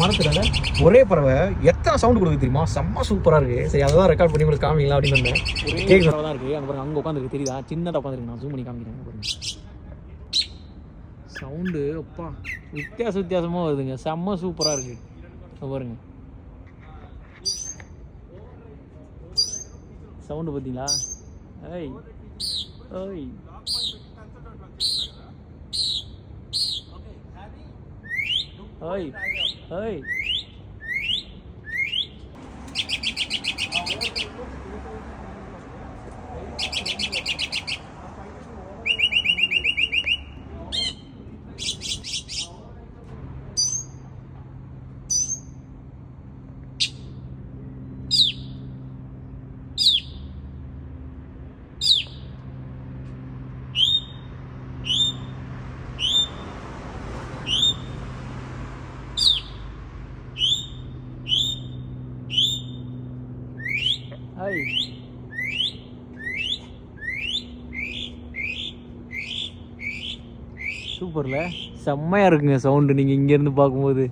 மரத்துல ஒரே பறவை எத்தனை சவுண்ட் கொடுக்குது தெரியுமா? செம்ம சூப்பரா இருக்கு. சரி, அதான் ரெக்கார்ட் பண்ணி உங்களுக்கு காமிங்களா அப்படின்னு வந்தேன். கேக் பறவை தான் இருக்கு. அங்க பாருங்க, அங்க உட்காந்துருக்கு தெரியுதா? சின்னதா உட்காந்துருக்கு. நான் ஜூம் பண்ணி காமிக்கிறேன் பாருங்க. சவுண்டு அப்பா வித்தியாசமா வருதுங்க. செம்ம சூப்பரா இருக்கு பாருங்க. சவுண்டு பார்த்தீங்களா? ஏய் ஏய் ஏய் ஏய் சூப்பர்ல, செம்மையா இருக்குங்க சவுண்டு. நீங்கள் இங்கேருந்து பார்க்கும்போது